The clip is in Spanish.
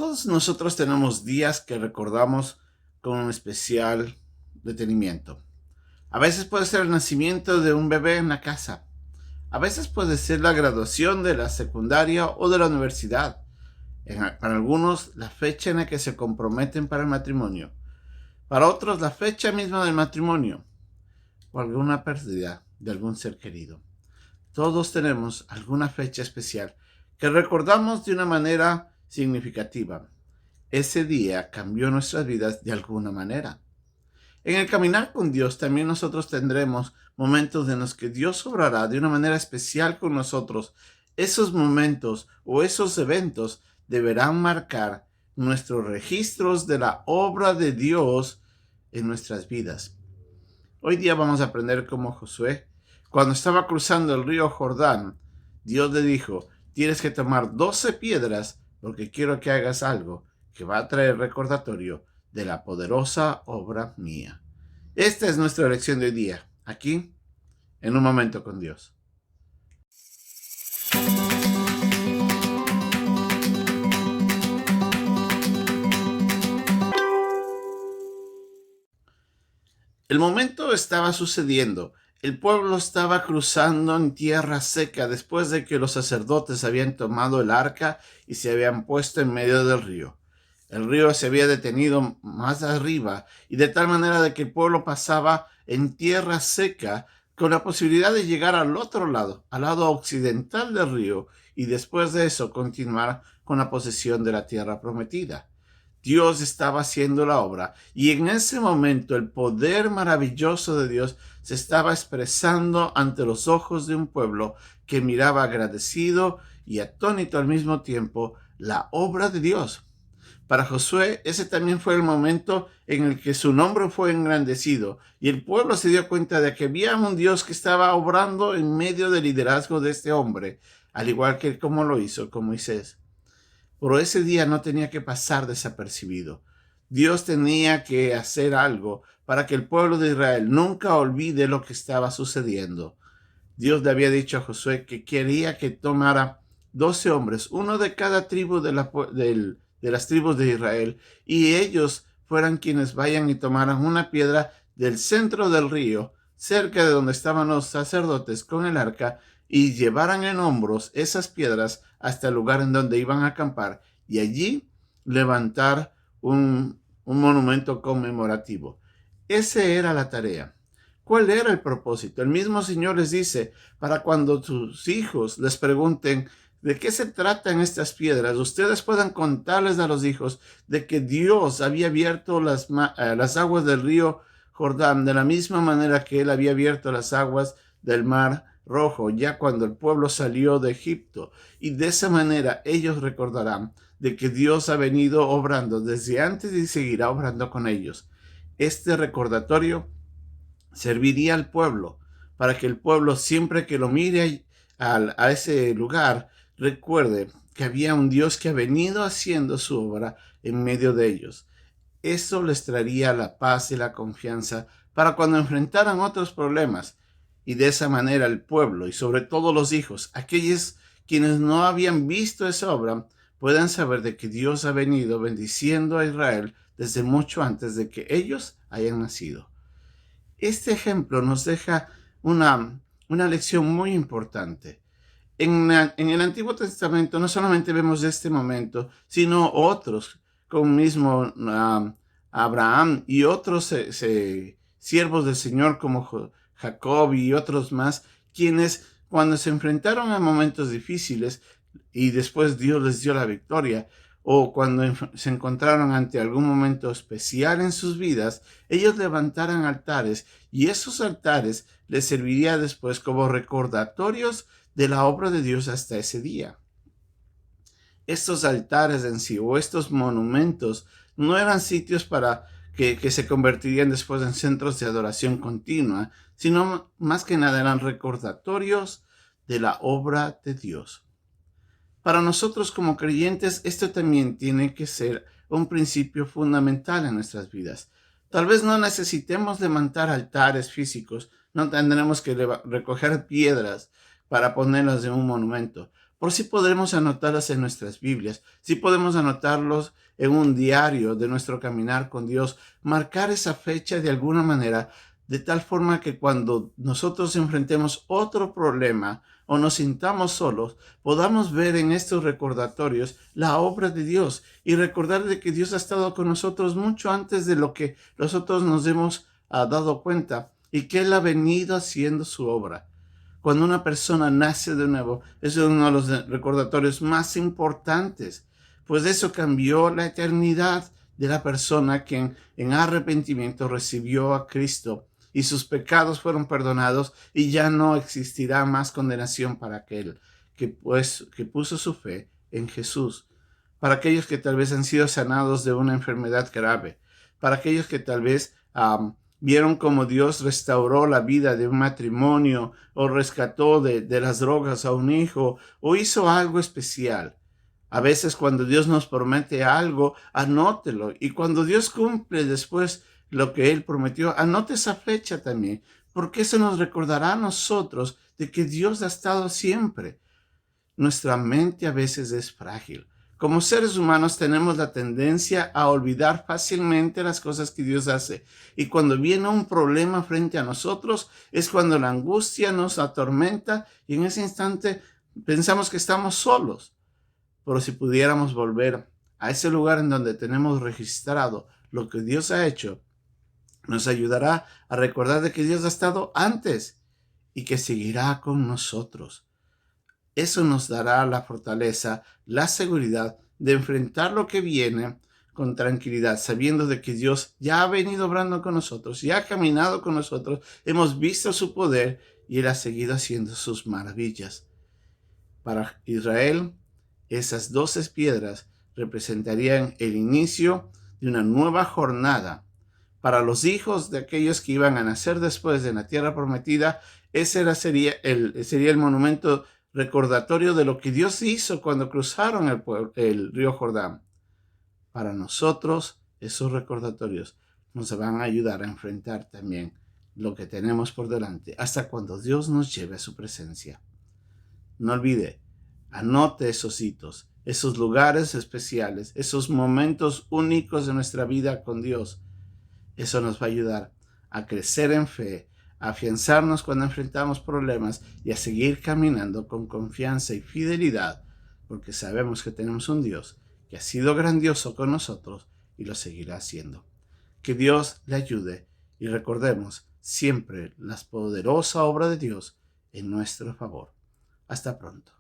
Todos nosotros tenemos días que recordamos con un especial detenimiento. A veces puede ser el nacimiento de un bebé en la casa. A veces puede ser la graduación de la secundaria o de la universidad. Para algunos, la fecha en la que se comprometen para el matrimonio. Para otros, la fecha misma del matrimonio o alguna pérdida de algún ser querido. Todos tenemos alguna fecha especial que recordamos de una manera significativa. Ese día cambió nuestras vidas de alguna manera. En el caminar con Dios también nosotros tendremos momentos en los que Dios obrará de una manera especial con nosotros. Esos momentos o esos eventos deberán marcar nuestros registros de la obra de Dios en nuestras vidas. Hoy día vamos a aprender cómo Josué, cuando estaba cruzando el río Jordán, Dios le dijo: tienes que tomar 12 piedras porque quiero que hagas algo que va a traer recordatorio de la poderosa obra mía. Esta es nuestra lección de hoy día, aquí, en Un Momento con Dios. El momento estaba sucediendo. El pueblo estaba cruzando en tierra seca después de que los sacerdotes habían tomado el arca y se habían puesto en medio del río. El río se había detenido más arriba y de tal manera de que el pueblo pasaba en tierra seca con la posibilidad de llegar al otro lado, al lado occidental del río, y después de eso continuar con la posesión de la tierra prometida. Dios estaba haciendo la obra y en ese momento el poder maravilloso de Dios se estaba expresando ante los ojos de un pueblo que miraba agradecido y atónito al mismo tiempo la obra de Dios. Para Josué, ese también fue el momento en el que su nombre fue engrandecido y el pueblo se dio cuenta de que había un Dios que estaba obrando en medio del liderazgo de este hombre, al igual que como lo hizo con Moisés. Pero ese día no tenía que pasar desapercibido. Dios tenía que hacer algo para que el pueblo de Israel nunca olvide lo que estaba sucediendo. Dios le había dicho a Josué que quería que tomara 12 hombres, uno de cada tribu de las tribus de Israel, y ellos fueran quienes vayan y tomaran una piedra del centro del río, cerca de donde estaban los sacerdotes con el arca, y llevaran en hombros esas piedras hasta el lugar en donde iban a acampar y allí levantar un monumento conmemorativo. Esa era la tarea. ¿Cuál era el propósito? El mismo Señor les dice, para cuando tus hijos les pregunten de qué se tratan estas piedras, ustedes puedan contarles a los hijos de que Dios había abierto las aguas del río Jordán de la misma manera que Él había abierto las aguas del mar Rojo, ya cuando el pueblo salió de Egipto. Y de esa manera ellos recordarán de que Dios ha venido obrando desde antes y seguirá obrando con ellos. Este recordatorio serviría al pueblo para que el pueblo, siempre que lo mire a ese lugar, recuerde que había un Dios que ha venido haciendo su obra en medio de ellos. Eso les traería la paz y la confianza para cuando enfrentaran otros problemas. Y de esa manera el pueblo, y sobre todo los hijos, aquellos quienes no habían visto esa obra, puedan saber de que Dios ha venido bendiciendo a Israel desde mucho antes de que ellos hayan nacido. Este ejemplo nos deja una lección muy importante. En el Antiguo Testamento no solamente vemos este momento, sino otros, como mismo Abraham y otros siervos del Señor como Jacob y otros más, quienes cuando se enfrentaron a momentos difíciles y después Dios les dio la victoria, o cuando se encontraron ante algún momento especial en sus vidas, ellos levantaran altares y esos altares les serviría después como recordatorios de la obra de Dios hasta ese día. Estos altares en sí o estos monumentos no eran sitios para que se convertirían después en centros de adoración continua, sino más que nada eran recordatorios de la obra de Dios. Para nosotros como creyentes, esto también tiene que ser un principio fundamental en nuestras vidas. Tal vez no necesitemos levantar altares físicos, no tendremos que recoger piedras para ponerlas en un monumento, Por si podremos anotarlas en nuestras Biblias, si podemos anotarlos en un diario de nuestro caminar con Dios, marcar esa fecha de alguna manera, de tal forma que cuando nosotros enfrentemos otro problema o nos sintamos solos, podamos ver en estos recordatorios la obra de Dios y recordar de que Dios ha estado con nosotros mucho antes de lo que nosotros nos hemos dado cuenta y que Él ha venido haciendo su obra. Cuando una persona nace de nuevo, es uno de los recordatorios más importantes, pues eso cambió la eternidad de la persona que en arrepentimiento recibió a Cristo y sus pecados fueron perdonados y ya no existirá más condenación para aquel que puso su fe en Jesús. Para aquellos que tal vez han sido sanados de una enfermedad grave, para aquellos que tal vez vieron cómo Dios restauró la vida de un matrimonio o rescató de las drogas a un hijo o hizo algo especial. A veces cuando Dios nos promete algo, anótelo. Y cuando Dios cumple después lo que Él prometió, anote esa fecha también, porque eso nos recordará a nosotros de que Dios ha estado siempre. Nuestra mente a veces es frágil. Como seres humanos tenemos la tendencia a olvidar fácilmente las cosas que Dios hace. Y cuando viene un problema frente a nosotros, es cuando la angustia nos atormenta y en ese instante pensamos que estamos solos. Pero si pudiéramos volver a ese lugar en donde tenemos registrado lo que Dios ha hecho, nos ayudará a recordar de que Dios ha estado antes y que seguirá con nosotros. Eso nos dará la fortaleza, la seguridad de enfrentar lo que viene con tranquilidad, sabiendo de que Dios ya ha venido obrando con nosotros, ya ha caminado con nosotros, hemos visto su poder y Él ha seguido haciendo sus maravillas. Para Israel, esas 12 piedras representarían el inicio de una nueva jornada. Para los hijos de aquellos que iban a nacer después de la tierra prometida, ese sería el monumento recordatorio de lo que Dios hizo cuando cruzaron el río Jordán. Para nosotros, esos recordatorios nos van a ayudar a enfrentar también lo que tenemos por delante, hasta cuando Dios nos lleve a su presencia. No olvide, anote esos hitos, esos lugares especiales, esos momentos únicos de nuestra vida con Dios. Eso nos va a ayudar a crecer en fe, a afianzarnos cuando enfrentamos problemas y a seguir caminando con confianza y fidelidad, porque sabemos que tenemos un Dios que ha sido grandioso con nosotros y lo seguirá haciendo. Que Dios le ayude y recordemos siempre la poderosa obra de Dios en nuestro favor. Hasta pronto.